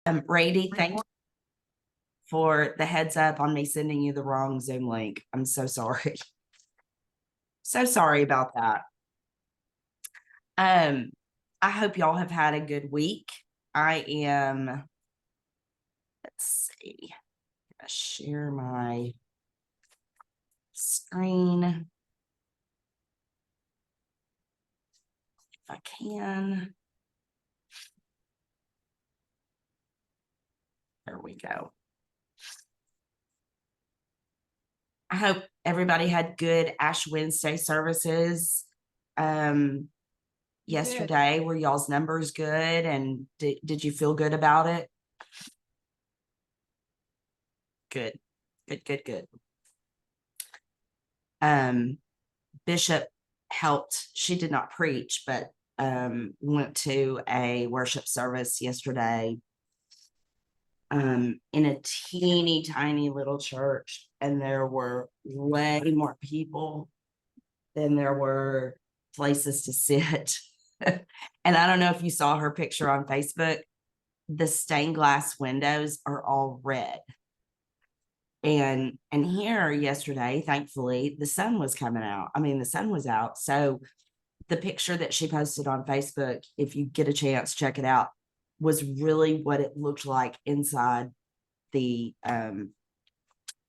Brady, thank you for the heads up on me sending you the wrong Zoom link. I'm so sorry. So sorry about that. I hope y'all have had a good week. I am, let's see, share my screen if I can. There we go. I hope everybody had good Ash Wednesday services yesterday. Were y'all's numbers good? And did you feel good about it? Good. Bishop helped. She did not preach, but went to a worship service yesterday in a teeny tiny little church, and there were way more people than there were places to sit. And I don't know if you saw her picture on Facebook. The stained glass windows are all red. And here yesterday, thankfully, the sun was coming out. I mean, the sun was out. So the picture that she posted on Facebook, if you get a chance, check it out, was really what it looked like inside the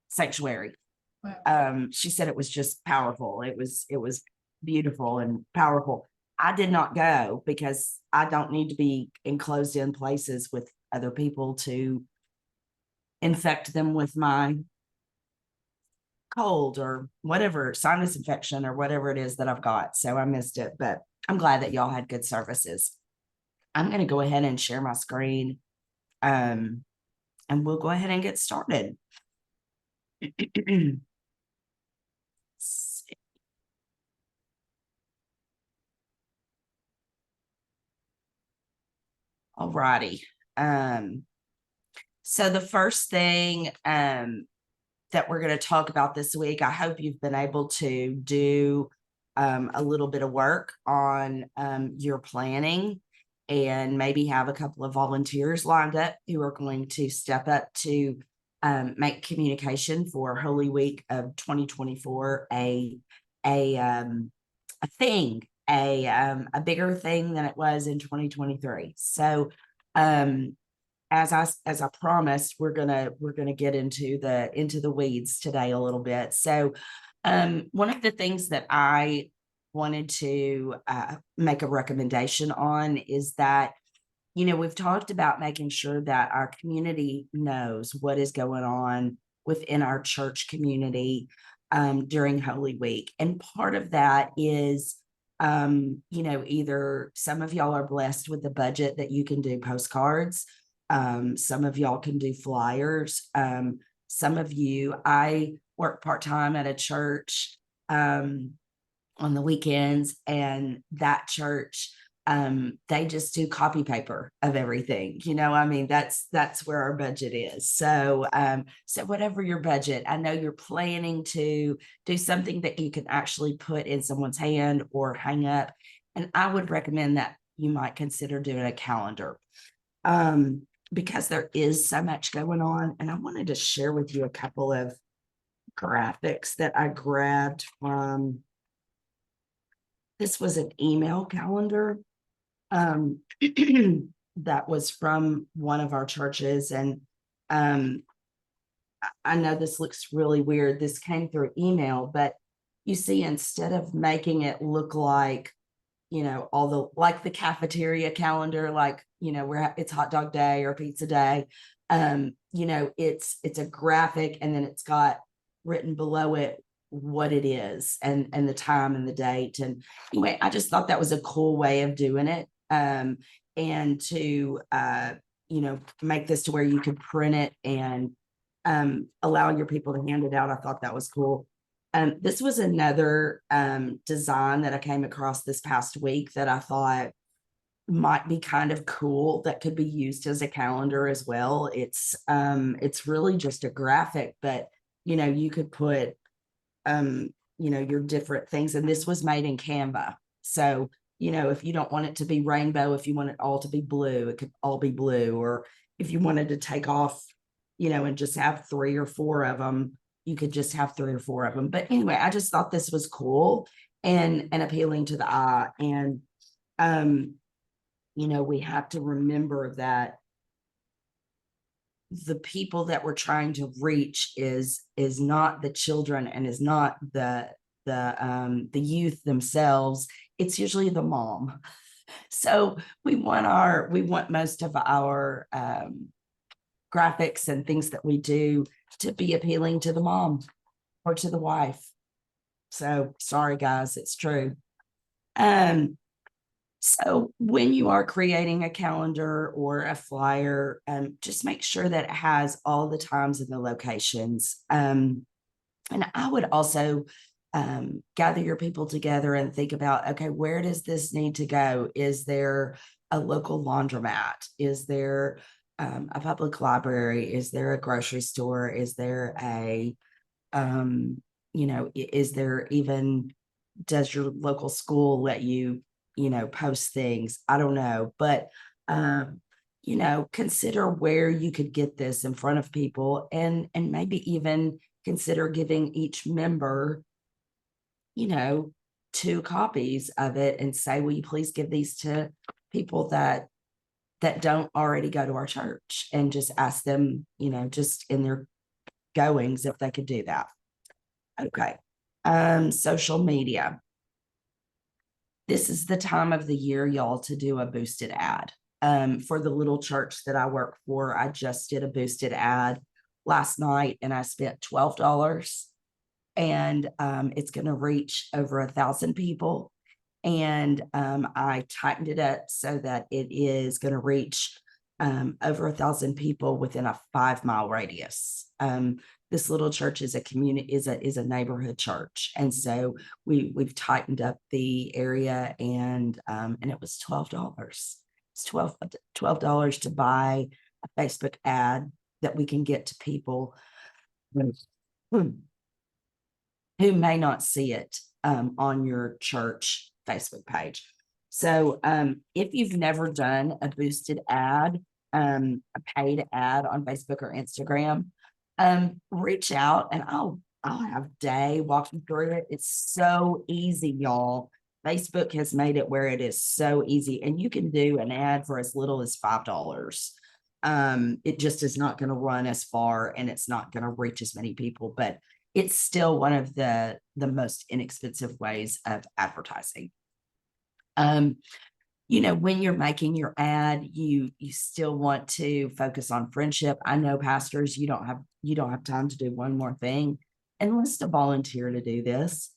sanctuary. Wow. She said it was just powerful. It was beautiful and powerful. I did not go because I don't need to be enclosed in places with other people to infect them with my cold or whatever, sinus infection or whatever it is that I've got. So I missed it, but I'm glad that y'all had good services. I'm going to go ahead and share my screen, and we'll go ahead and get started. All righty. So the first thing that we're going to talk about this week, I hope you've been able to do a little bit of work on your planning and maybe have a couple of volunteers lined up who are going to step up to make communication for Holy Week of 2024 a thing, a bigger thing than it was in 2023. So as I promised, we're gonna get into the weeds today a little bit. So one of the things that I wanted to make a recommendation on is that, you know, we've talked about making sure that our community knows what is going on within our church community during Holy Week. And part of that is, you know, either some of y'all are blessed with the budget that you can do postcards. Some of y'all can do flyers. Some of you, I work part-time at a church on the weekends, and that church, they just do copy paper of everything. You know, I mean, that's where our budget is. So, so whatever your budget, I know you're planning to do something that you can actually put in someone's hand or hang up. And I would recommend that you might consider doing a calendar. Because there is so much going on. And I wanted to share with you a couple of graphics that I grabbed from, this was an email calendar that was from one of our churches. And I know this looks really weird. This came through email, but you see, instead of making it look like, you know, all the, like the cafeteria calendar, like, you know, where it's hot dog day or pizza day, you know, it's a graphic, and then it's got written below it what it is and the time and the date. And anyway, I just thought that was a cool way of doing it. And to you know, make this to where you could print it and allow your people to hand it out. I thought that was cool. This was another design that I came across this past week that I thought might be kind of cool, that could be used as a calendar as well. It's really just a graphic, but you know, you could put you know, your different things. And this was made in Canva. So, you know, if you don't want it to be rainbow, if you want it all to be blue, it could all be blue. Or if you wanted to take off, and just have 3 or 4 of them, you could just have 3 or 4 of them. But anyway, I just thought this was cool and appealing to the eye. And we have to remember that the people that we're trying to reach is not the children, and is not the youth themselves. It's usually the mom. So we want most of our graphics and things that we do to be appealing to the mom or to the wife. So sorry, guys, it's true. So when you are creating a calendar or a flyer, just make sure that it has all the times and the locations. And I would also gather your people together and think about, okay, where does this need to go? Is there a local laundromat? Is there a public library? Is there a grocery store? Is there is there even, does your local school let you, post things? I don't know, but, consider where you could get this in front of people, and maybe even consider giving each member, 2 copies of it, and say, will you please give these to people that don't already go to our church, and just ask them, just in their goings, if they could do that. Okay. Social media. This is the time of the year, y'all, to do a boosted ad. For the little church that I work for, I just did a boosted ad last night, and I spent $12, and it's going to reach over 1,000 people. And I tightened it up so that it is going to reach over 1,000 people within a 5-mile radius. This little church is a community, is a neighborhood church, and so we've tightened up the area, and it was $12. It's $12 to buy a Facebook ad that we can get to people who may not see it on your church Facebook page. So if you've never done a boosted ad, a paid ad on Facebook or Instagram, reach out, and I'll have Day walk you through it. It's so easy, y'all. Facebook has made it where it is so easy, and you can do an ad for as little as $5. It just is not going to run as far, and it's not going to reach as many people, but it's still one of the most inexpensive ways of advertising. When you're making your ad, you still want to focus on friendship. I know, pastors, you don't have time to do one more thing. Enlist a volunteer to do this.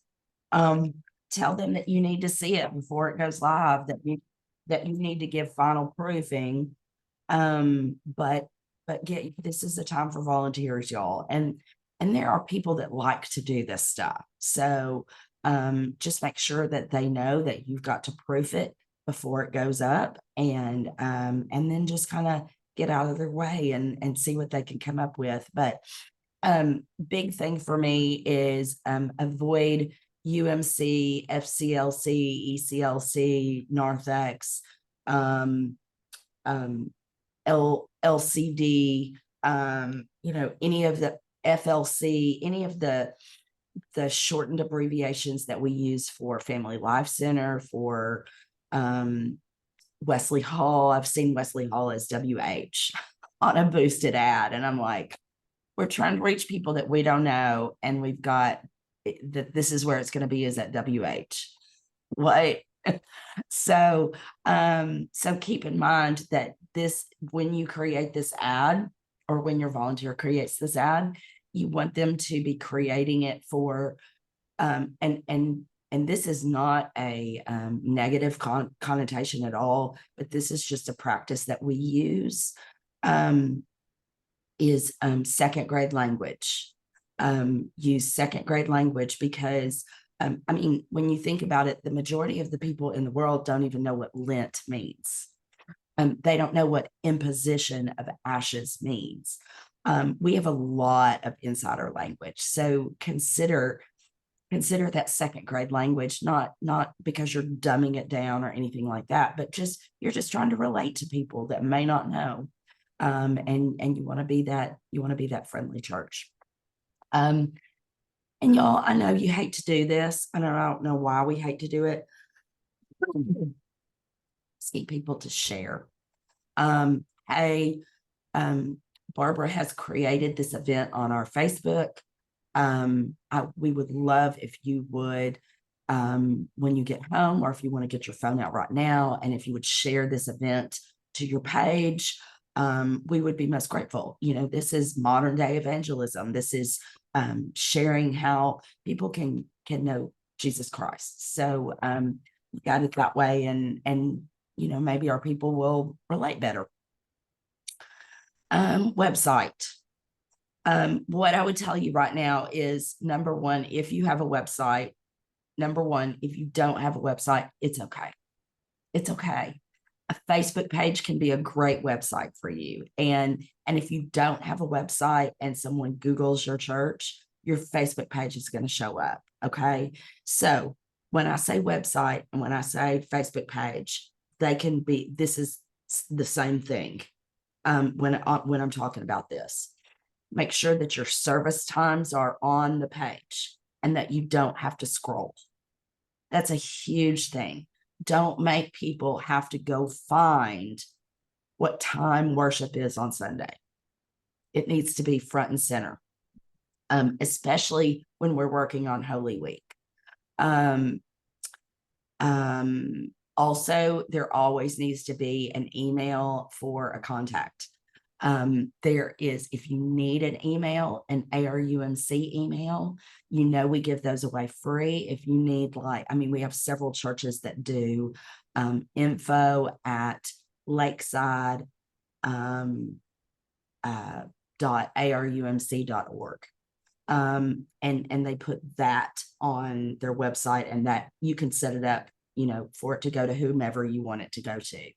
Tell them that you need to see it before it goes live, that you need to give final proofing. But this is a time for volunteers, y'all. And there are people that like to do this stuff. So just make sure that they know that you've got to proof it before it goes up, and then just kind of get out of their way and see what they can come up with. But big thing for me is avoid UMC, FCLC, ECLC, Narthex, LCD, any of the FLC, any of the shortened abbreviations that we use for Family Life Center, for Wesley Hall. I've seen Wesley Hall as WH on a boosted ad, and I'm like, we're trying to reach people that we don't know, and we've got that this is where it's going to be, is at WH. What? So keep in mind that when you create this ad, or when your volunteer creates this ad, you want them to be creating it for, and this is not a negative connotation at all, but this is just a practice that we use, is second grade language. Use second grade language because, when you think about it, the majority of the people in the world don't even know what Lent means. They don't know what imposition of ashes means. We have a lot of insider language. So consider that second grade language, not because you're dumbing it down or anything like that, but you're just trying to relate to people that may not know. And you want to be that friendly church. And y'all, I know you hate to do this, and I don't know why we hate to do it. Get people to share. Hey, Barbara has created this event on our Facebook. We would love if you would, when you get home, or if you want to get your phone out right now, and if you would share this event to your page, we would be most grateful. This is modern day evangelism. This is sharing how people can know Jesus Christ. So we got it that way, and maybe our people will relate better. Website. What I would tell you right now is, number one, if you have a website, number one, if you don't have a website, it's okay. It's okay. A Facebook page can be a great website for you. And if you don't have a website and someone Googles your church, your Facebook page is going to show up. Okay. So when I say website and when I say Facebook page, this is the same thing. When I'm talking about this, make sure that your service times are on the page and that you don't have to scroll. That's a huge thing. Don't make people have to go find what time worship is on Sunday. It needs to be front and center, especially when we're working on Holy Week. Also, there always needs to be an email for a contact. If you need an email, an ARUMC email, we give those away free. If you need, we have several churches that do info at lakeside .arumc.org. And they put that on their website, and that you can set it up, for it to go to whomever you want it to go to.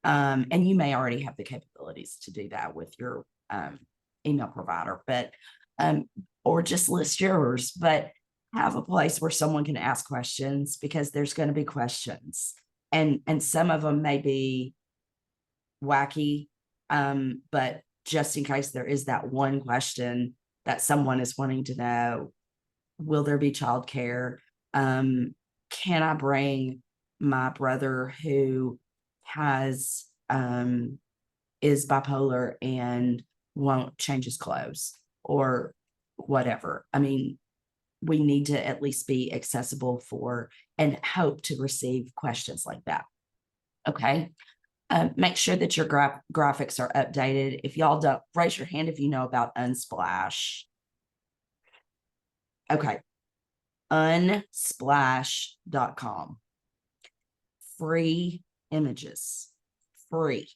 And you may already have the capabilities to do that with your email provider, but or just list yours, but have a place where someone can ask questions, because there's going to be questions, and some of them may be wacky, but just in case there is that one question that someone is wanting to know: will there be childcare? Can I bring my brother who is bipolar and won't change his clothes, or whatever? We need to at least be accessible for and hope to receive questions like that. Okay. Make sure that your graphics are updated. If y'all don't, raise your hand if you know about Unsplash. Okay. Unsplash.com. Free images. Free.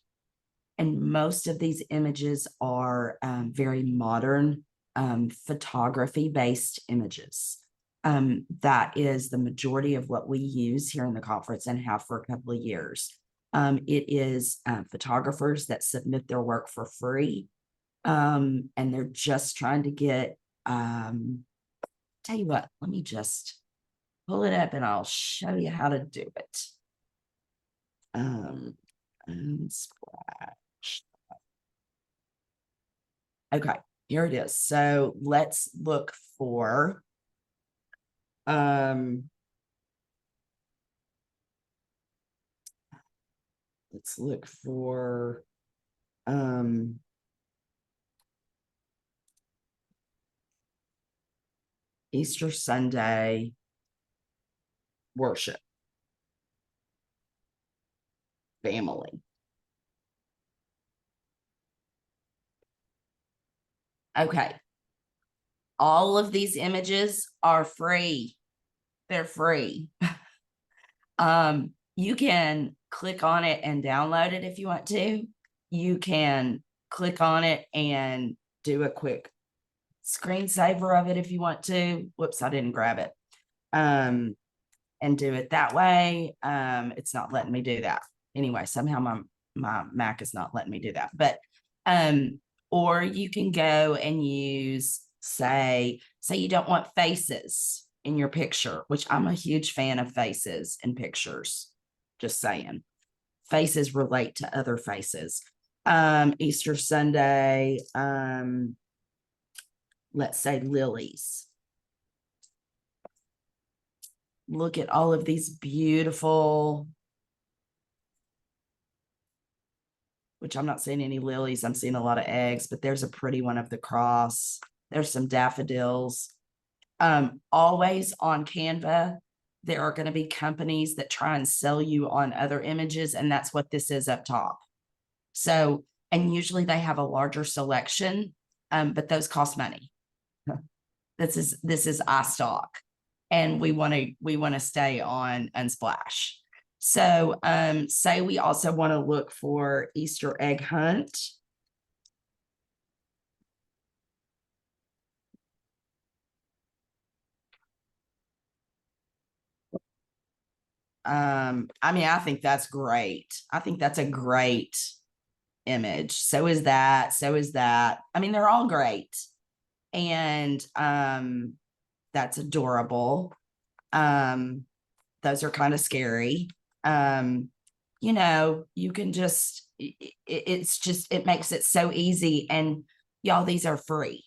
And most of these images are very modern photography-based images. That is the majority of what we use here in the conference and have for a couple of years. It is photographers that submit their work for free, and they're just trying to get, tell you what, let me just pull it up and I'll show you how to do it. Unsplash. Okay, here it is. So let's look for Easter Sunday worship family. Okay. All of these images are free. They're free. You can click on it and download it if you want to. You can click on it and do a quick screensaver of it if you want to. Whoops, I didn't grab it. And do it that way. It's not letting me do that. Anyway, somehow my Mac is not letting me do that. But or you can go and use, say you don't want faces in your picture, which I'm a huge fan of faces in pictures. Just saying. Faces relate to other faces. Easter Sunday, let's say lilies. Look at all of these beautiful, which I'm not seeing any lilies. I'm seeing a lot of eggs, but there's a pretty one of the cross. There's some daffodils. Always on Canva, there are going to be companies that try and sell you on other images, and that's what this is up top. So, and usually they have a larger selection, but those cost money. This is iStock, and we want to stay on Unsplash. So, say we also want to look for Easter egg hunt. I mean, I think that's great. I think that's a great image. So is that. So is that. I mean, they're all great. And that's adorable. Those are kind of scary. You know, you can just, it's just, it makes it so easy. And y'all, these are free.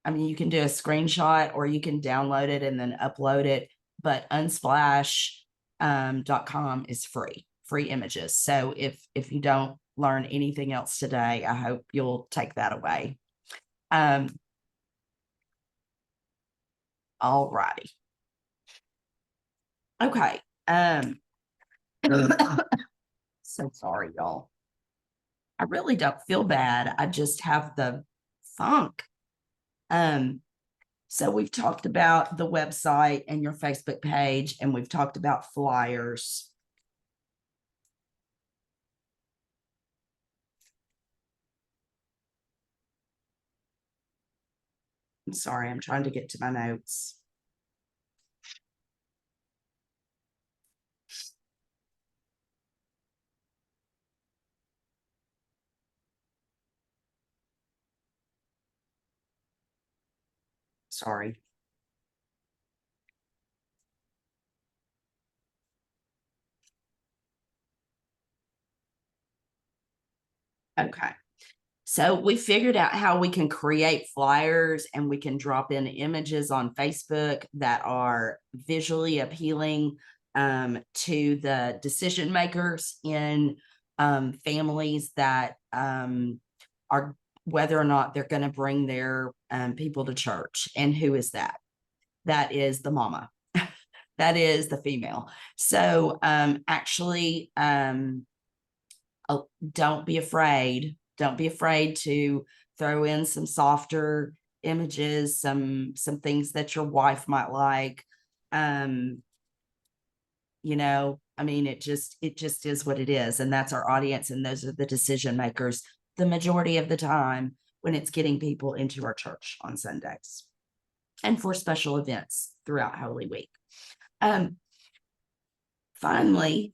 I mean, you can do a screenshot or you can download it and then upload it, but unsplash.com is free images. So if you don't learn anything else today, I hope you'll take that away. All righty. Okay. So sorry, y'all. I really don't feel bad. I just have the funk. So we've talked about the website and your Facebook page, and we've talked about flyers. I'm sorry, I'm trying to get to my notes. Sorry. Okay. So we figured out how we can create flyers, and we can drop in images on Facebook that are visually appealing to the decision makers in families that are, whether or not they're going to bring their people to church. And who is that? That is the mama. That is the female. So actually, don't be afraid. Don't be afraid to throw in some softer images, some things that your wife might like. You know, I mean, it just is what it is. And that's our audience. And those are the decision makers the majority of the time when it's getting people into our church on Sundays and for special events throughout Holy Week. Finally,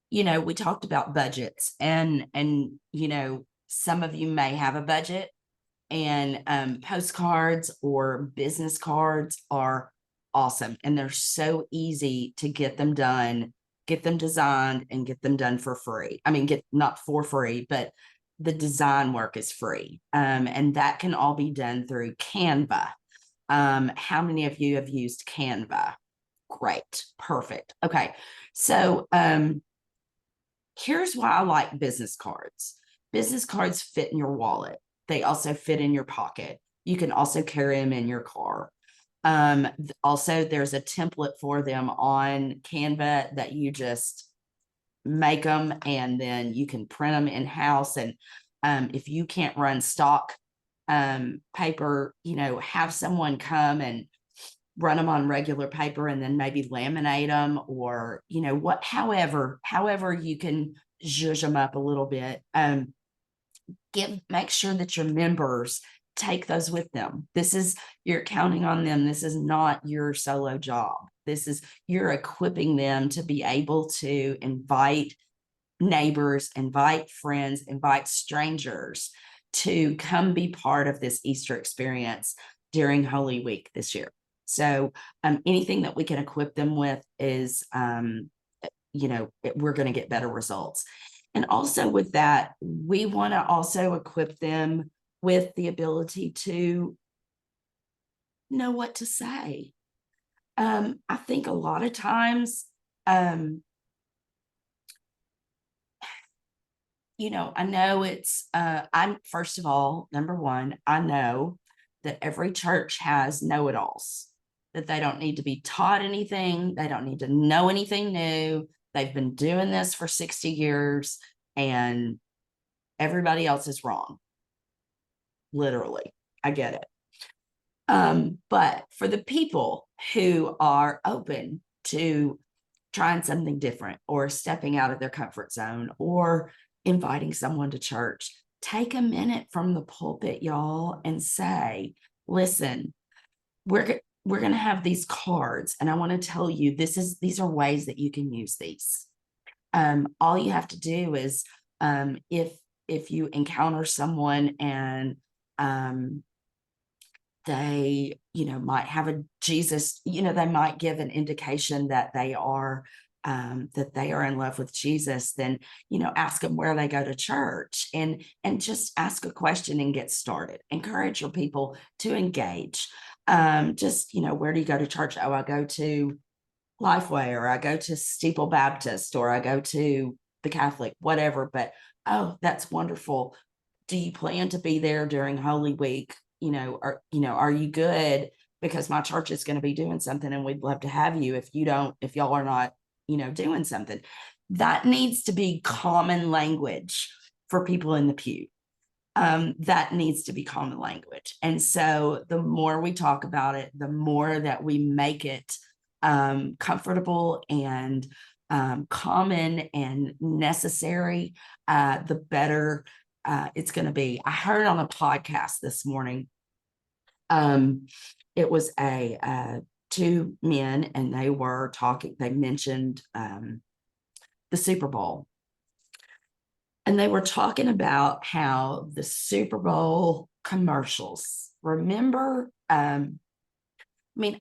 you know, we talked about budgets, and you know, some of you may have a budget, and postcards or business cards are awesome, and they're so easy to get them done, get them designed, and get them done for free. I mean, get not for free, but the design work is free, and that can all be done through Canva. How many of you have used Canva? Great, perfect. Okay, so here's why I like business cards. Business cards fit in your wallet. They also fit in your pocket. You can also carry them in your car. Also, there's a template for them on Canva that you just make them, and then you can print them in house. And if you can't run stock paper, you know, have someone come and run them on regular paper and then maybe laminate them, or, you know, however you can zhuzh them up a little bit. Make sure that your members take those with them. You're counting on them. This is not your solo job. You're equipping them to be able to invite neighbors, invite friends, invite strangers to come be part of this Easter experience during Holy Week this year. So anything that we can equip them with is we're going to get better results. And also with that, we want to also equip them with the ability to know what to say. I think a lot of times, I know I'm first of all, number one, I know that every church has know-it-alls, that they don't need to be taught anything. They don't need to know anything new. They've been doing this for 60 years and everybody else is wrong. Literally, I get it. But for the people who are open to trying something different or stepping out of their comfort zone or inviting someone to church, take a minute from the pulpit, y'all, and say, listen, we're going to have these cards, and I want to tell you these are ways that you can use these. All you have to do is, if you encounter someone and they, might have a Jesus, they might give an indication that they are in love with Jesus, then, ask them where they go to church, and just ask a question and get started. Encourage your people to engage. Just, where do you go to church? Oh, I go to Lifeway, or I go to Steeple Baptist, or I go to the Catholic, whatever. But, oh, that's wonderful. Do you plan to be there during Holy Week? Are you good? Because my church is going to be doing something and we'd love to have you if y'all are not, doing something. That needs to be common language for people in the pew. That needs to be common language. And so the more we talk about it, the more that we make it comfortable and common and necessary, the better it's going to be. I heard on a podcast this morning, it was two men, and they were talking, they mentioned the Super Bowl. And they were talking about how the Super Bowl commercials, remember, I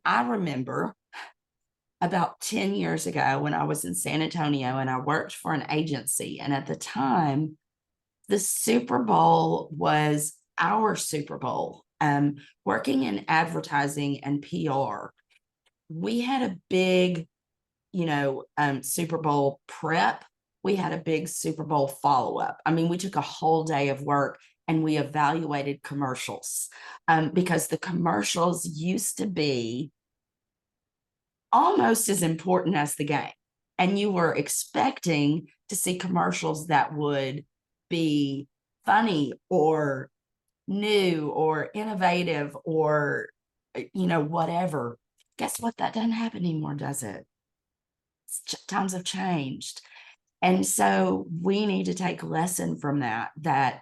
remember about 10 years ago when I was in San Antonio and I worked for an agency. And at the time, the Super Bowl was our Super Bowl. Working in advertising and PR, we had a big, Super Bowl prep. We had a big Super Bowl follow-up. We took a whole day of work and we evaluated commercials, because the commercials used to be almost as important as the game. And you were expecting to see commercials that would be funny or new or innovative or, whatever. Guess what? That doesn't happen anymore, does it? Times have changed. And so we need to take a lesson from that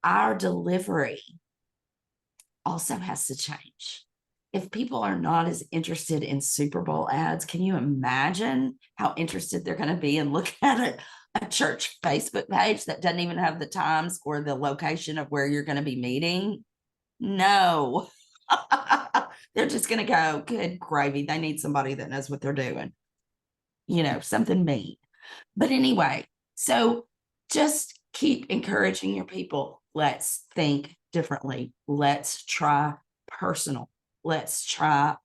our delivery also has to change. If people are not as interested in Super Bowl ads, can you imagine how interested they're going to be in looking at a church Facebook page that doesn't even have the times or the location of where you're going to be meeting? No. They're just going to go, good gravy. They need somebody that knows what they're doing. Something mean. But anyway, so just keep encouraging your people. Let's think differently. Let's try personal. Let's try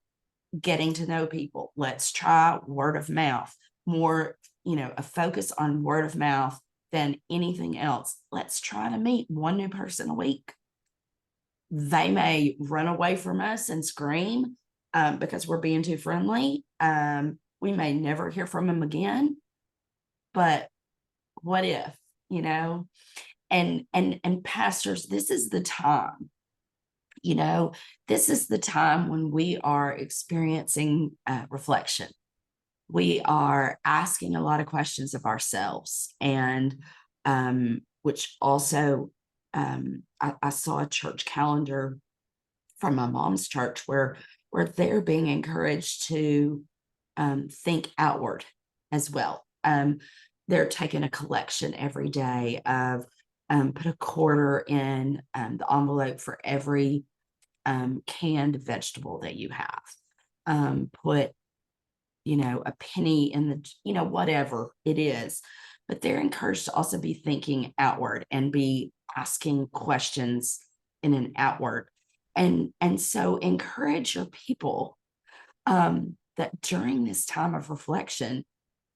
getting to know people. Let's try word of mouth. More, a focus on word of mouth than anything else. Let's try to meet one new person a week. They may run away from us and scream because we're being too friendly. We may never hear from them again. But what if, and pastors, this is the time, this is the time when we are experiencing reflection. We are asking a lot of questions of ourselves, and which also, I saw a church calendar from my mom's church where they're being encouraged to think outward as well. They're taking a collection every day of put a quarter in the envelope for every canned vegetable that you have. Put a penny in the, whatever it is. But they're encouraged to also be thinking outward and be asking questions in an outward. And so encourage your people that during this time of reflection,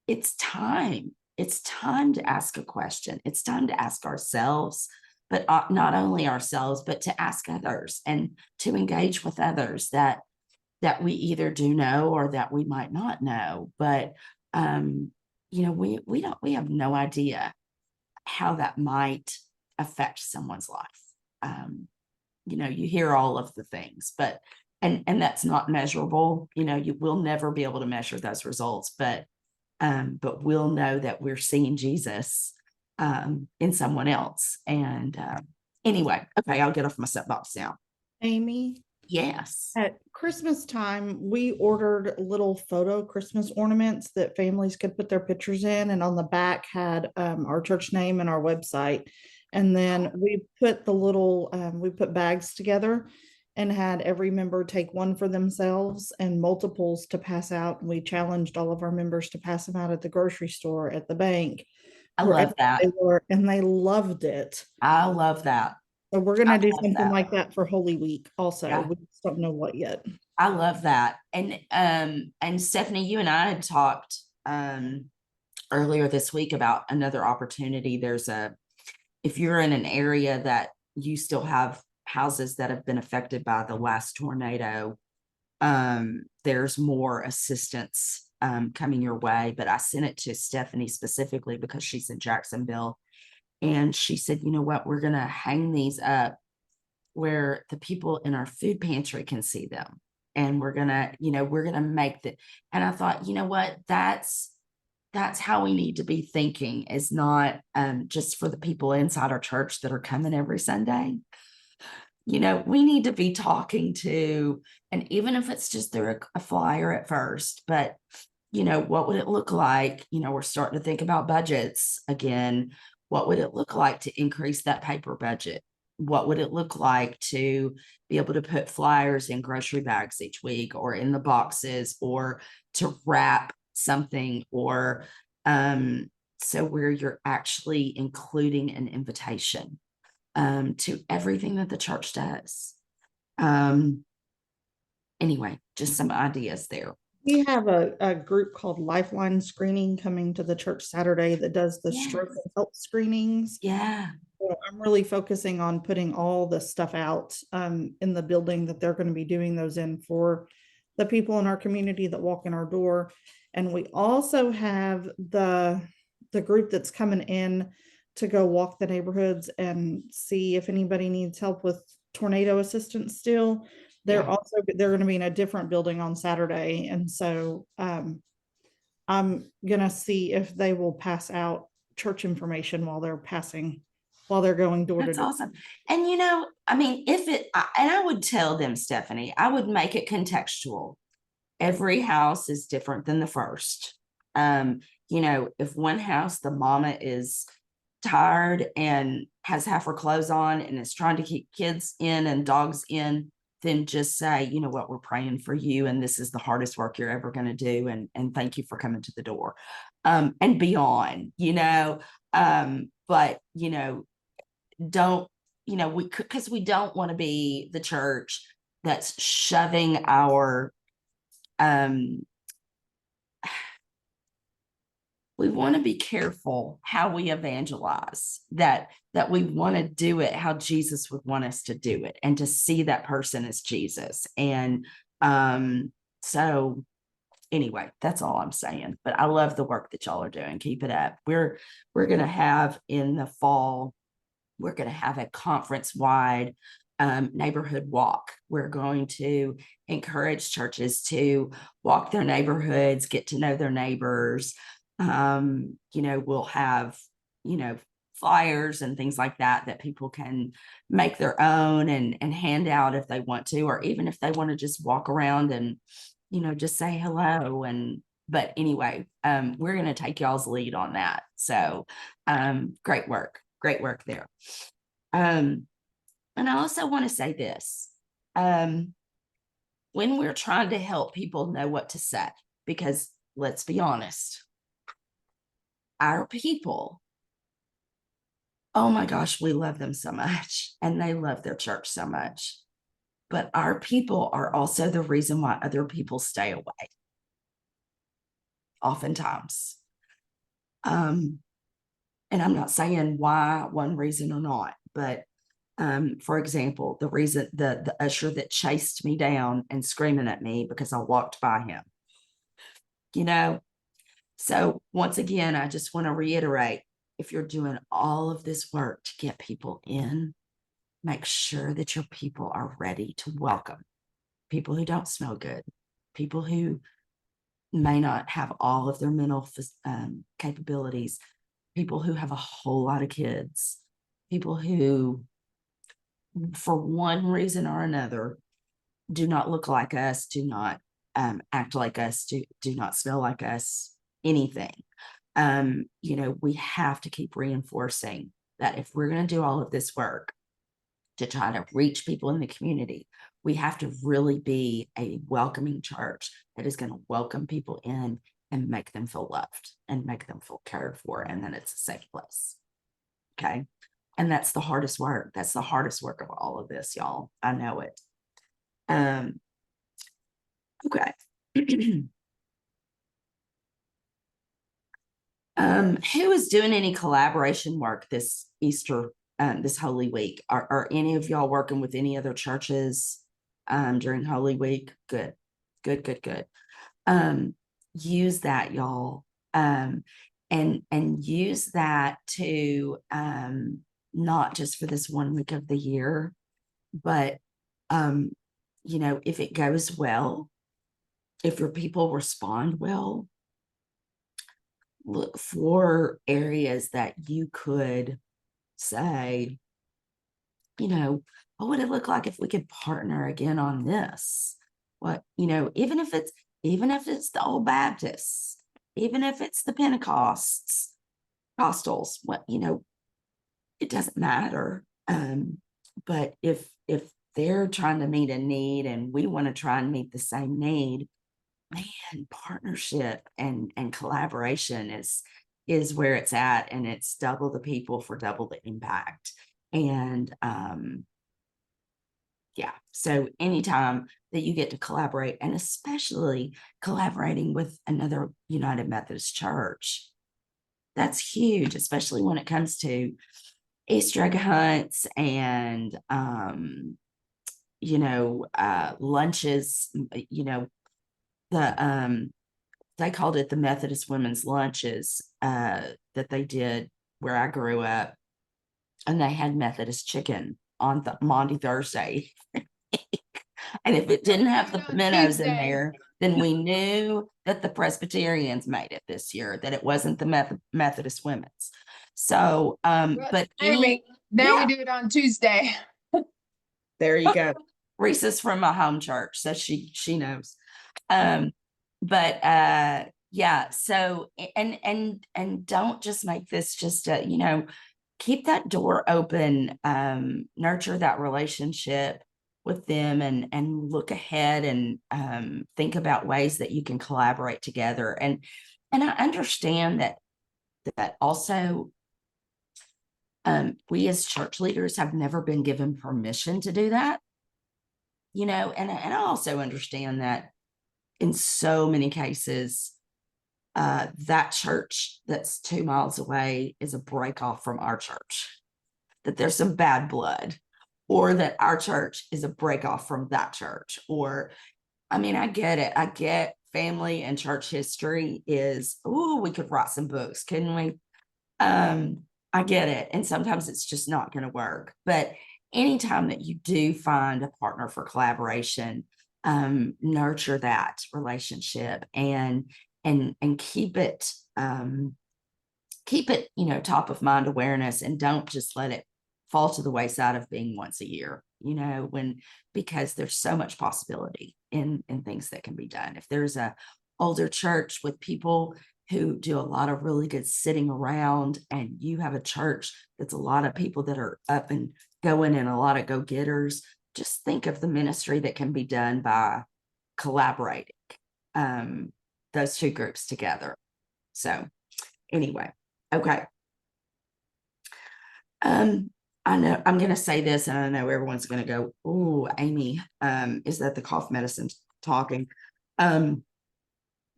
it's time. It's time to ask a question. It's time to ask ourselves, but not only ourselves, but to ask others and to engage with others that we either do know or that we might not know. But we have no idea how that might affect someone's life. You hear all of the things, but and that's not measurable. You will never be able to measure those results, but we'll know that we're seeing Jesus in someone else. And anyway, okay, I'll get off my soapbox now. Amy, Yes. at Christmas time, we ordered little photo Christmas ornaments that families could put their pictures in, and on the back had our church name and our website. And then we put bags together and had every member take one for themselves and multiples to pass out. And we challenged all of our members to pass them out at the grocery store, at the bank, I wherever love that. they were, and they loved it. I love that. So we're I gonna do love something that. like that for Holy Week also. Yeah, We just don't know what yet. I love that. And Stephanie, you and I had talked earlier this week about another opportunity. If you're in an area that you still have houses that have been affected by the last tornado, there's more assistance coming your way. But I sent it to Stephanie specifically because she's in Jacksonville. And she said, you know what, we're going to hang these up where the people in our food pantry can see them. And we're going to make that. And I thought, you know what, that's how we need to be thinking, is not just for the people inside our church that are coming every Sunday. We need to be talking to, and even if it's just through a flyer at first, but what would it look like? We're starting to think about budgets again. What would it look like to increase that paper budget? What would it look like to be able to put flyers in grocery bags each week or in the boxes, or to wrap something, or so where you're actually including an invitation to everything that the church does. Anyway, just some ideas there. We have a group called Lifeline Screening coming to the church Saturday that does the stroke Yes. and health screenings. Yeah. So I'm really focusing on putting all the stuff out in the building that they're going to be doing those in for the people in our community that walk in our door. And we also have the group that's coming in to go walk the neighborhoods and see if anybody needs help with tornado assistance still. They're going to be in a different building on Saturday. And so I'm gonna see if they will pass out church information while they're going door to That's door. awesome. And I mean, and I would tell them, Stephanie, I would make it contextual. Every house is different than the first. If one house, the mama is tired and has half her clothes on and is trying to keep kids in and dogs in, then just say, you know what, we're praying for you, and this is the hardest work you're ever going to do, and thank you for coming to the door, and beyond, but don't, because we don't want to be the church that's shoving our we want to be careful how we evangelize, that we want to do it how Jesus would want us to do it, and to see that person as Jesus. And so anyway, that's all I'm saying. But I love the work that y'all are doing. Keep it up. We're going to have in the fall, we're going to have a conference wide neighborhood walk. We're going to encourage churches to walk their neighborhoods, get to know their neighbors. We'll have, flyers and things like that people can make their own and hand out if they want to, or even if they want to just walk around and, just say hello. But anyway, we're going to take y'all's lead on that. So great work there. And I also want to say this, when we're trying to help people know what to say, because let's be honest, our people, oh my gosh, we love them so much and they love their church so much. But our people are also the reason why other people stay away. Oftentimes. And I'm not saying why one reason or not, but for example, the reason the usher that chased me down and screaming at me because I walked by him, you know. So once again, I just want to reiterate, if you're doing all of this work to get people in, make sure that your people are ready to welcome people who don't smell good, people who may not have all of their mental capabilities, people who have a whole lot of kids, people who, for one reason or another, do not look like us, do not act like us, do not smell like us, anything. You know, we have to keep reinforcing that if we're going to do all of this work to try to reach people in the community, we have to really be a welcoming church that is going to welcome people in and make them feel loved and make them feel cared for, and that it's a safe place. Okay. And that's the hardest work. That's the hardest work of all of this, y'all. I know it. Okay. Who is doing any collaboration work this Easter, this Holy Week? Are any of y'all working with any other churches during Holy Week? Good, good, good, good. Use that, y'all, and use that to not just for this 1 week of the year, but you know, if it goes well, if your people respond well, look for areas that you could say, you know, what would it look like if we could partner again on this? What, you know, even if it's the old Baptists, even if it's the Pentecostals, what, you know, it doesn't matter. But if they're trying to meet a need and we want to try and meet the same need, man, partnership and collaboration is where it's at, and it's double the people for double the impact. And yeah, so anytime that you get to collaborate, and especially collaborating with another United Methodist Church, that's huge, especially when it comes to Easter egg hunts and you know, lunches, you know, the they called it the Methodist Women's Lunches that they did where I grew up, and they had Methodist chicken on the Maundy Thursday. And if it didn't have the pimentos in there, then we knew that the Presbyterians made it this year, that it wasn't the Methodist Women's. So but we do it on Tuesday. There you go. Reese's from my home church, so she knows. But yeah, so and don't just make this just a, you know, keep that door open, nurture that relationship with them, and look ahead and think about ways that you can collaborate together. And I understand that also we as church leaders have never been given permission to do that, you know, and I also understand that in so many cases, that church that's 2 miles away is a break off from our church, that there's some bad blood, or that our church is a break off from that church. Or, I mean, I get it. I get family and church history is, oh, we could write some books, couldn't we? I get it. And sometimes it's just not going to work. But anytime that you do find a partner for collaboration, nurture that relationship and keep it, you know, top of mind awareness, and don't just let it fall to the wayside of being once a year, you know, because there's so much possibility in things that can be done. If there's a older church with people who do a lot of really good sitting around, and you have a church that's a lot of people that are up and going and a lot of go-getters, just think of the ministry that can be done by collaborating. those two groups together. So anyway, okay. I know I'm going to say this, and I know everyone's going to go, "Oh, Amy, is that the cough medicine talking?"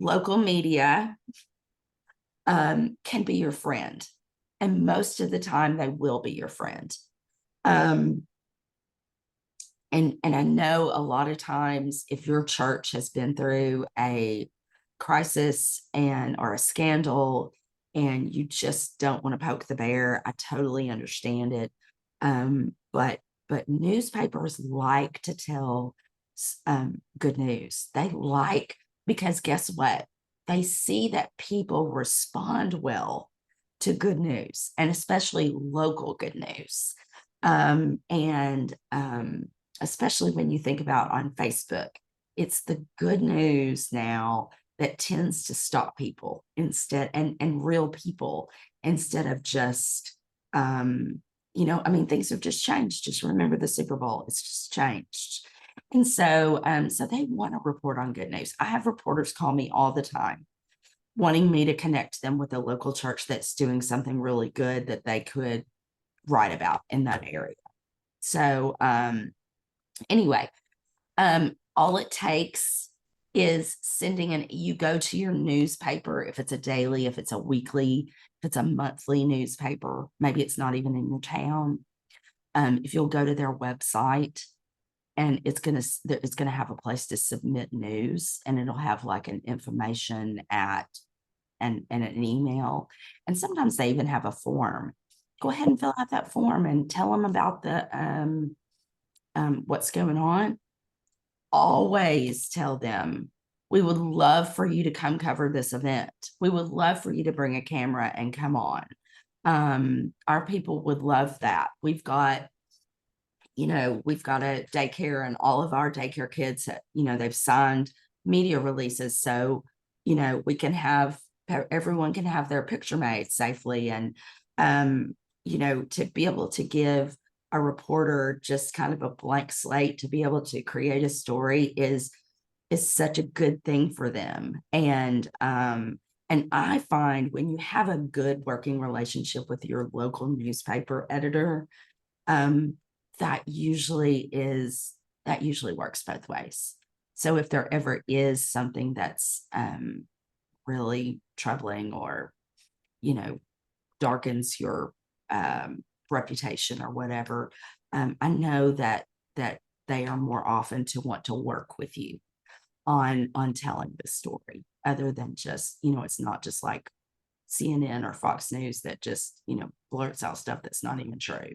Local media can be your friend, and most of the time they will be your friend. And I know a lot of times if your church has been through a crisis or a scandal and you just don't want to poke the bear, I totally understand it. But newspapers like to tell good news. They like, because guess what? They see that people respond well to good news, and especially local good news. Especially when you think about on Facebook, it's the good news now that tends to stop people instead, and real people, instead of just, I mean, things have just changed. Just remember the Super Bowl, it's just changed. And so they want to report on good news. I have reporters call me all the time, wanting me to connect them with a local church that's doing something really good that they could write about in that area. So, anyway, all it takes is you go to your newspaper, if it's a daily, if it's a weekly, if it's a monthly newspaper, maybe it's not even in your town. If you'll go to their website, and it's gonna have a place to submit news, and it'll have like an information and an email, and sometimes they even have a form. Go ahead and fill out that form and tell them about the what's going on. Always tell them, we would love for you to come cover this event. We would love for you to bring a camera and come on. Our people would love that. We've got a daycare, and all of our daycare kids, they've signed media releases. So, everyone can have their picture made safely. And, to be able to give a reporter just kind of a blank slate to be able to create a story is such a good thing for them. And I find when you have a good working relationship with your local newspaper editor, that usually works both ways. So if there ever is something that's really troubling, or darkens your reputation or whatever, I know that they are more often to want to work with you on telling the story, other than just, it's not just like CNN or Fox News that just, blurts out stuff that's not even true.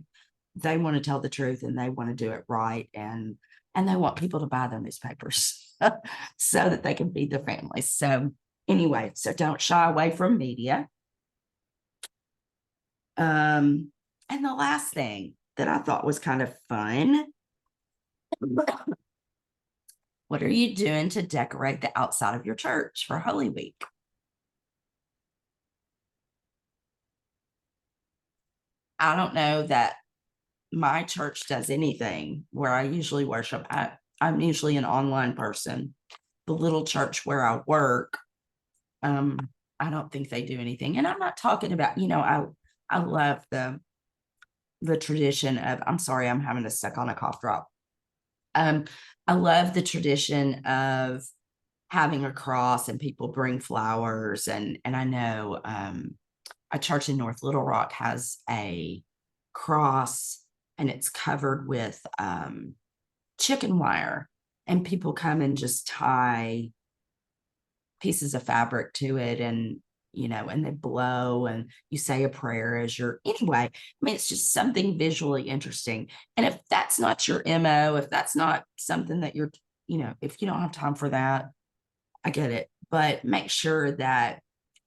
They want to tell the truth, and they want to do it right, and they want people to buy their newspapers so that they can feed their families. So anyway, so don't shy away from media. And the last thing that I thought was kind of fun, what are you doing to decorate the outside of your church for Holy Week? I don't know that my church does anything where I usually worship. I'm usually an online person. The little church where I work, I don't think they do anything. And I'm not talking about, I love the tradition of, I'm sorry, I'm having to suck on a cough drop. I love the tradition of having a cross and people bring flowers. And I know a church in North Little Rock has a cross, and it's covered with chicken wire, and people come and just tie pieces of fabric to it, and and they blow, and you say a prayer as anyway. I mean, it's just something visually interesting. And if that's not your MO, if that's not something that you're, if you don't have time for that, I get it. But make sure that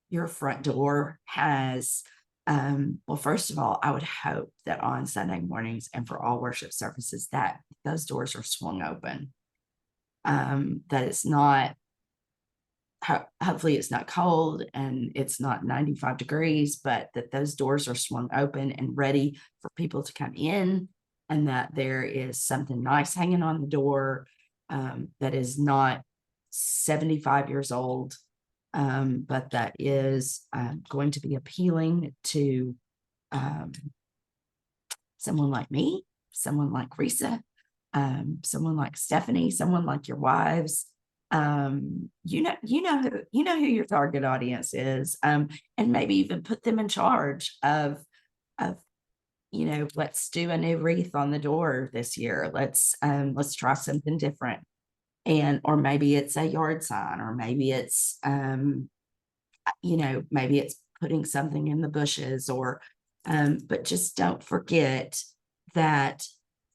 your front door has, well, first of all, I would hope that on Sunday mornings and for all worship services, that those doors are swung open. That it's not, hopefully it's not cold and it's not 95 degrees, but that those doors are swung open and ready for people to come in, and that there is something nice hanging on the door that is not 75 years old but that is going to be appealing to someone like me, someone like Risa, someone like Stephanie, someone like your wives. You know who your target audience is, and maybe even put them in charge of let's do a new wreath on the door this year. Let's try something different. And or maybe it's a yard sign, or maybe it's maybe it's putting something in the bushes, or but just don't forget that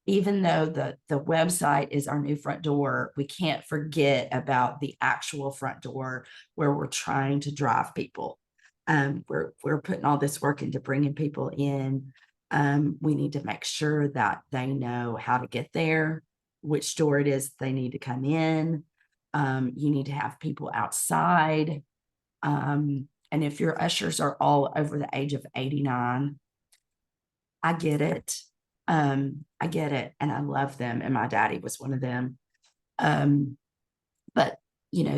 even though the website is our new front door, we can't forget about the actual front door where we're trying to drive people. We're putting all this work into bringing people in. We need to make sure that they know how to get there, which door it is they need to come in. You need to have people outside. And if your ushers are all over the age of 89, I get it. I get it. And I love them. And my daddy was one of them. But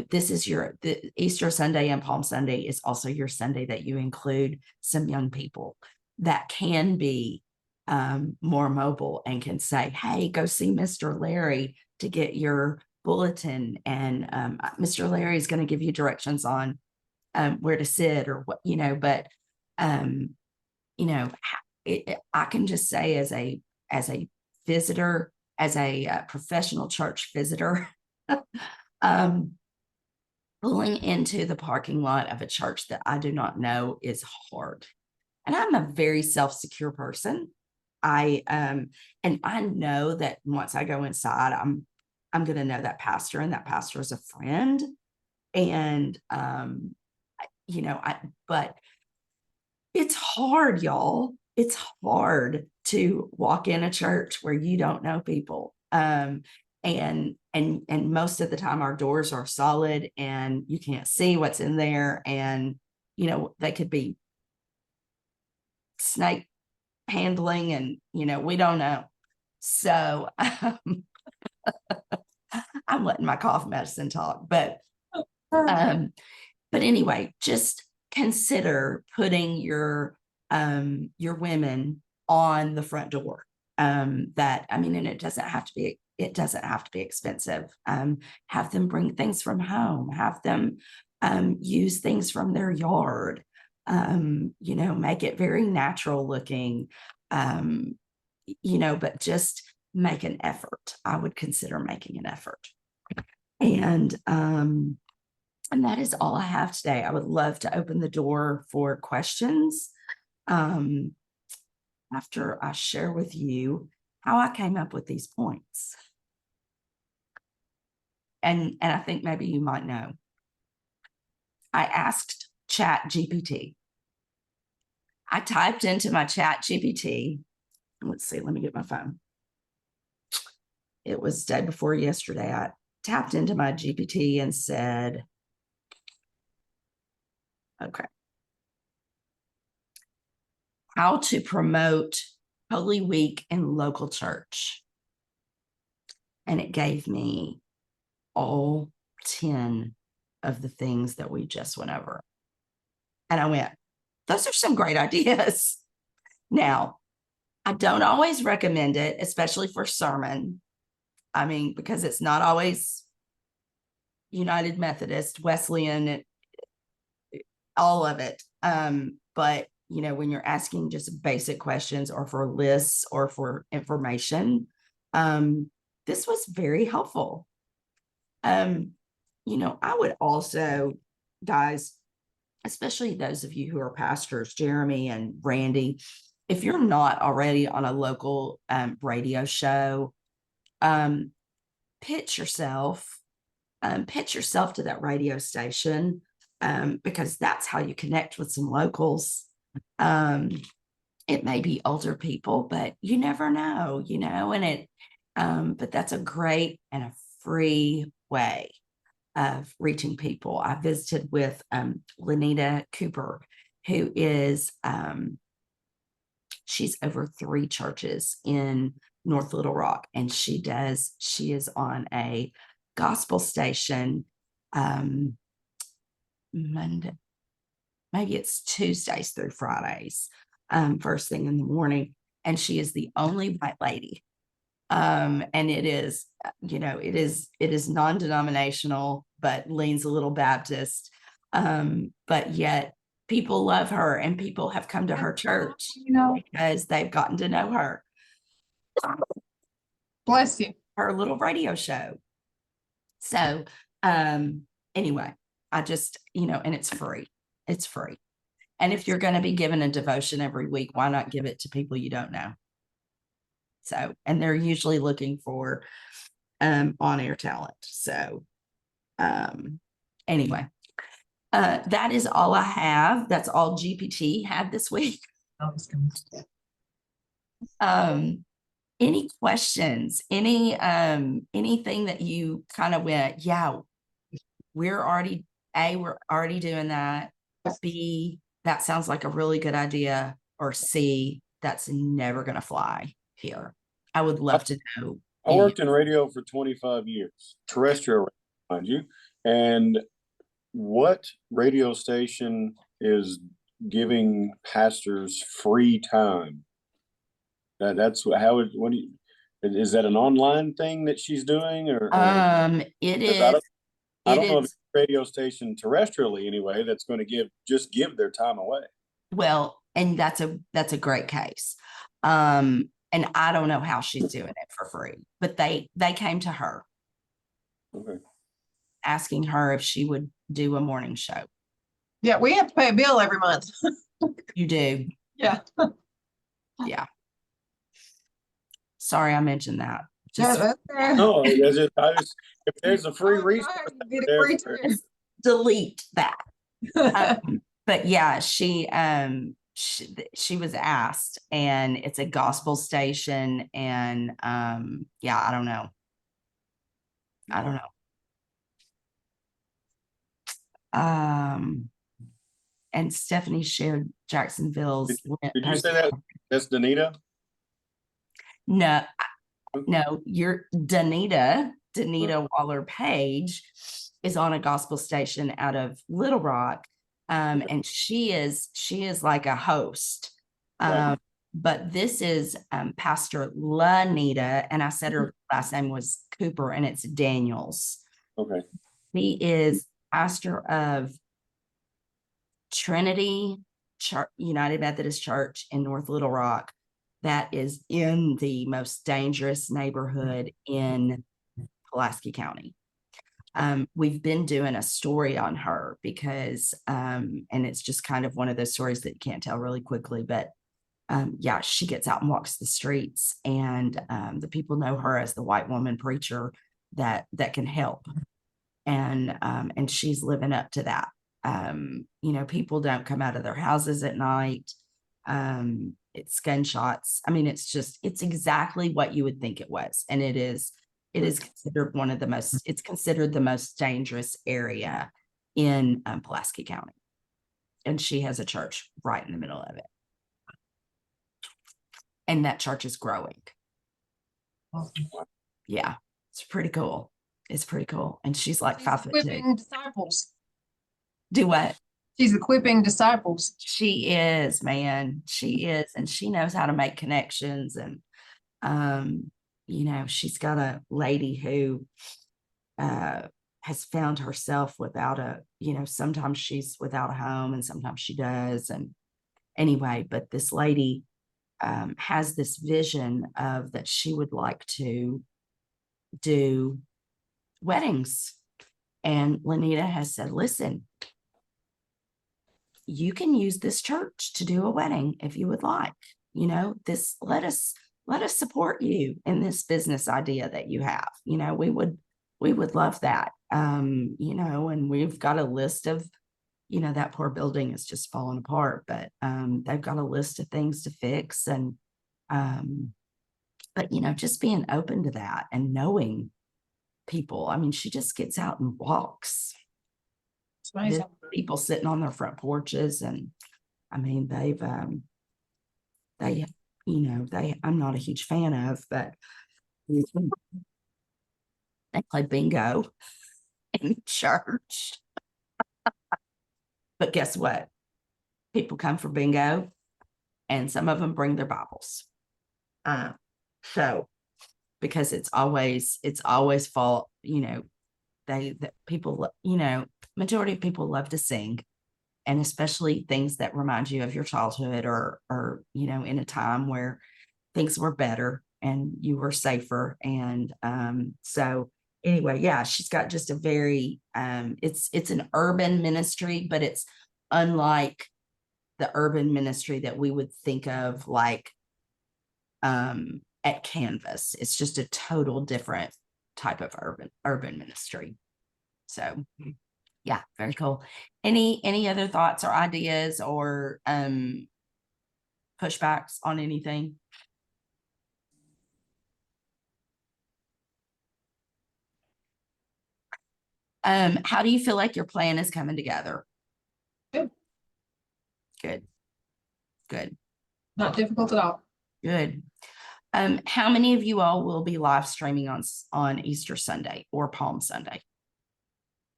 this is the Easter Sunday and Palm Sunday is also your Sunday that you include some young people that can be more mobile and can say, hey, go see Mr. Larry to get your bulletin. And Mr. Larry is going to give you directions on where to sit or what, but I can just say as a visitor, as a professional church visitor, pulling into the parking lot of a church that I do not know is hard. And I'm a very self-secure person. And I know that once I go inside, I'm going to know that pastor, and that pastor is a friend. And, but it's hard, y'all. It's hard to walk in a church where you don't know people. And most of the time our doors are solid and you can't see what's in there. And, they could be snake handling and, we don't know. So I'm letting my cough medicine talk, but anyway, just consider putting your women on the front door. And it doesn't have to be expensive. Have them bring things from home, have them use things from their yard, make it very natural looking, but just make an effort. I would consider making an effort. And that is all I have today. I would love to open the door for questions after I share with you how I came up with these points. And I think maybe you might know. I asked ChatGPT. I typed into my ChatGPT. Let's see, let me get my phone. It was day before yesterday. I tapped into my GPT and said, okay, how to promote Holy Week in local church. And it gave me all 10 of the things that we just went over. And I went, those are some great ideas. Now, I don't always recommend it, especially for sermon. Because it's not always United Methodist, Wesleyan, all of it. But, when you're asking just basic questions or for lists or for information, this was very helpful. I would also, guys, especially those of you who are pastors, Jeremy and Randy, if you're not already on a local radio show, pitch yourself to that radio station, because that's how you connect with some locals. It may be older people, but you never know, but that's a great and a free way of reaching people. I visited with Lenita Cooper, who is she's over 3 churches in North Little Rock, and she is on a gospel station Monday, maybe it's Tuesdays through Fridays, first thing in the morning. And she is the only white lady. And it is, it is non-denominational, but leans a little Baptist. But yet people love her and people have come to her church because they've gotten to know her. Bless you. Her little radio show. So, anyway, I just, and it's free. It's free. And if you're going to be given a devotion every week, why not give it to people you don't know? So, and they're usually looking for on-air talent. So, anyway, that is all I have. That's all GPT had this week. Any questions? Anything that you kind of went, yeah, we're already doing that. B, that sounds like a really good idea. Or C, that's never going to fly here. I would love to know. I worked in radio for 25 years, terrestrial, mind you. And what radio station is giving pastors free time? That's how it, what do you, is that an online thing that she's doing, or It 'cause is. I don't know if it's a radio station terrestrially anyway that's going to give their time away. Well, and that's a great case. And I don't know how she's doing it for free, but they came to her Okay. asking her if she would do a morning show. Yeah, we have to pay a bill every month. You do. Yeah. Yeah. Sorry, I mentioned that. Yeah, Just that's fair. No, if there's a free resource, Get there it for free too. delete that. But yeah, she was asked, and it's a gospel station, and yeah, I don't know. And Stephanie shared Jacksonville's. Did you say that? That's Danita? No, you're Danita Waller Page is on a gospel station out of Little Rock. And she is like a host. Right. But this is Pastor Lanita, and I said her last name was Cooper, and it's Daniels. Okay. He is pastor of Trinity Church, United Methodist Church in North Little Rock. That is in the most dangerous neighborhood in Pulaski County. We've been doing a story on her because, and it's just kind of one of those stories that you can't tell really quickly, but yeah, she gets out and walks the streets, and the people know her as the white woman preacher that can help. And she's living up to that. People don't come out of their houses at night. It's gunshots. I mean, it's exactly what you would think it was. And it is considered it's considered the most dangerous area in Pulaski County. And she has a church right in the middle of it. And that church is growing. Yeah, it's pretty cool. It's pretty cool. And she's like 5'2". Equipping disciples. Do what? She's equipping disciples. She is, man. She is. And she knows how to make connections. And, she's got a lady who has found herself without sometimes she's without a home and sometimes she does. And anyway, but this lady has this vision of that she would like to do weddings. And Lanita has said, listen, you can use this church to do a wedding if you would like. Let us support you in this business idea that you have. We would love that. And we've got a list of, that poor building is just falling apart, but they've got a list of things to fix. And but just being open to that and knowing people. I mean, she just gets out and walks. It's amazing. People sitting on their front porches, and I mean, I'm not a huge fan of, but they play bingo in church. But guess what? People come for bingo and some of them bring their Bibles. So because it's always fall, that people, majority of people love to sing, and especially things that remind you of your childhood or, in a time where things were better and you were safer. And so anyway, yeah, she's got just a very, it's an urban ministry, but it's unlike the urban ministry that we would think of like at Canvas. It's just a total different type of urban ministry. So yeah, very cool. Any other thoughts or ideas or pushbacks on anything? How do you feel like your plan is coming together? Good. Good. Not difficult at all. Good. How many of you all will be live streaming on Easter Sunday or Palm Sunday?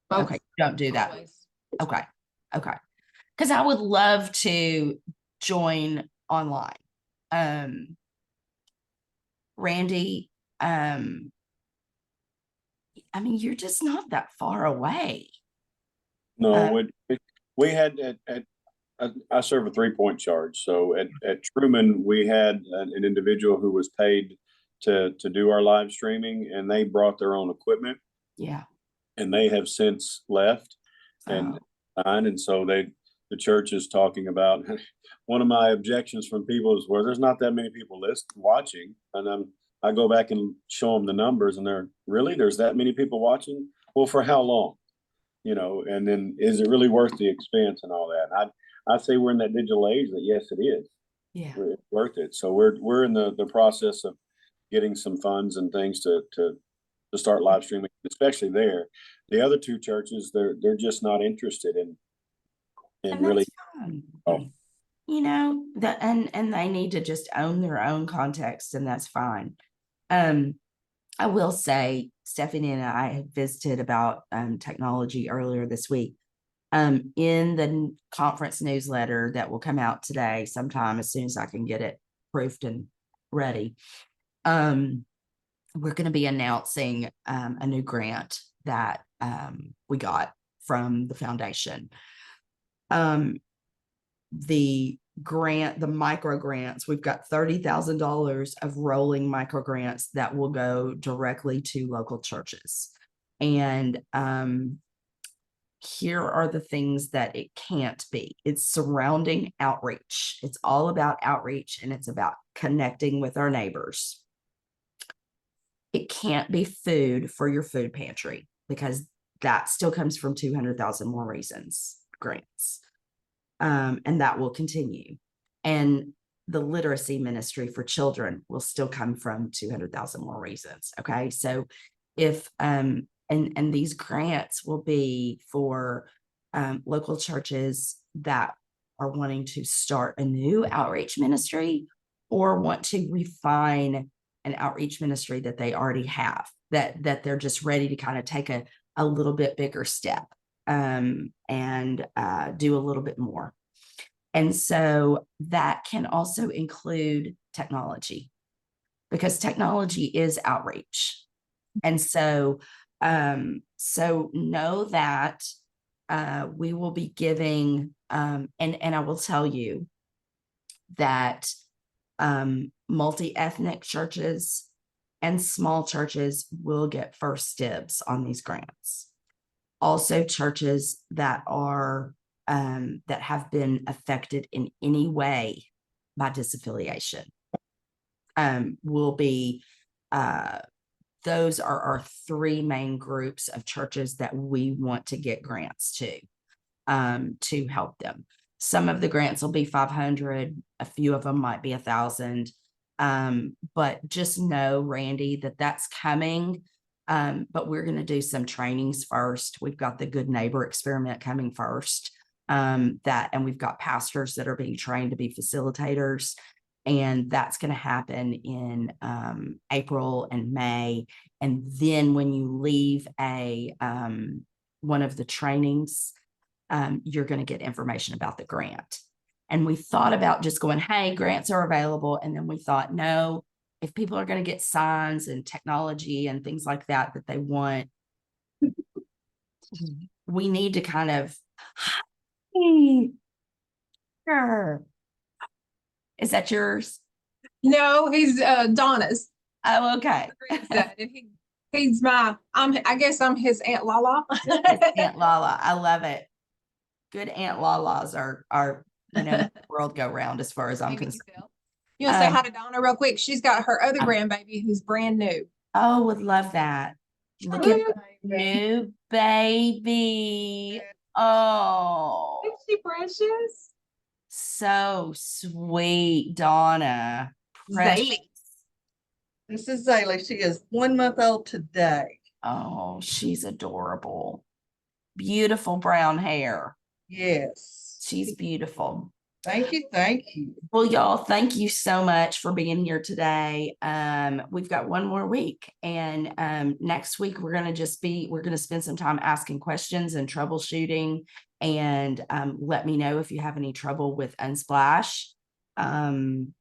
Both. Okay, don't do that. Always. Okay. Because I would love to join online. Randy, you're just not that far away. No, we had I serve a 3-point charge. So at Truman, we had an individual who was paid to do our live streaming, and they brought their own equipment. Yeah. And they have since left. And so the church is talking about one of my objections from people is where there's not that many people watching. And I go back and show them the numbers, and there's that many people watching? Well, for how long? And then is it really worth the expense and all that? I say we're in that digital age that yes, it is. Yeah. It's worth it. So we're in the process of getting some funds and things to start live streaming, especially there. The other 2 churches, they're just not interested in And really. fine. Oh. And they need to just own their own context, and that's fine. I will say Stephanie and I had visited about technology earlier this week. In the conference newsletter that will come out today sometime as soon as I can get it proofed and ready. We're going to be announcing a new grant that we got from the foundation. The micro grants, we've got $30,000 of rolling micro grants that will go directly to local churches. And here are the things that it can't be. It's surrounding outreach. It's all about outreach, and it's about connecting with our neighbors. It can't be food for your food pantry, because that still comes from 200,000 More Reasons grants. And that will continue. And the literacy ministry for children will still come from 200,000 More Reasons. Okay. So if, and these grants will be for local churches that are wanting to start a new outreach ministry or want to refine an outreach ministry that they already have, that they're just ready to kind of take a little bit bigger step and do a little bit more. And so that can also include technology, because technology is outreach. And so know that we will be giving, and I will tell you that multi-ethnic churches and small churches will get first dibs on these grants. Also, churches that are that have been affected in any way by disaffiliation will be, those are our 3 main groups of churches that we want to get grants to help them. Some of the grants will be 500, a few of them might be 1,000. But just know, Randy, that's coming. But we're going to do some trainings first. We've got the Good Neighbor Experiment coming first. And we've got pastors that are being trained to be facilitators. And that's going to happen in April and May. And then when you leave one of the trainings, you're going to get information about the grant. And we thought about just going, hey, grants are available. And then we thought, no, if people are going to get signs and technology and things like that they want, we need to kind of, sure. Is that yours? No, he's Donna's. Oh, okay. Granddad, and he's I guess I'm his Aunt Lala. Aunt Lala. I love it. Good Aunt Lalas are the world go round as far as I'm Maybe you concerned. will. You want to say Um, hi to Donna real quick? She's got her other um, grandbaby who's brand new. Oh, would love that. Look at new baby. Oh, Isn't she precious? so sweet, Donna. Precious. Zaylee. This is Zaylee. She is 1 month old today. Oh, she's adorable. Beautiful brown hair. Yes. She's beautiful. Thank you. Thank you. Well, y'all, thank you so much for being here today. We've got one more week, and next week we're going to spend some time asking questions and troubleshooting. And let me know if you have any trouble with Unsplash and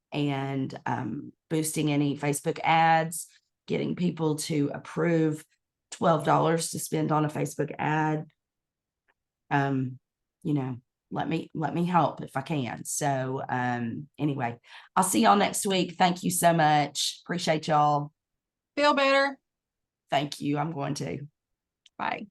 boosting any Facebook ads, getting people to approve $12 to spend on a Facebook ad. Let me help if I can. So anyway, I'll see y'all next week. Thank you so much. Appreciate y'all. Feel better. Thank you. I'm going to. Bye.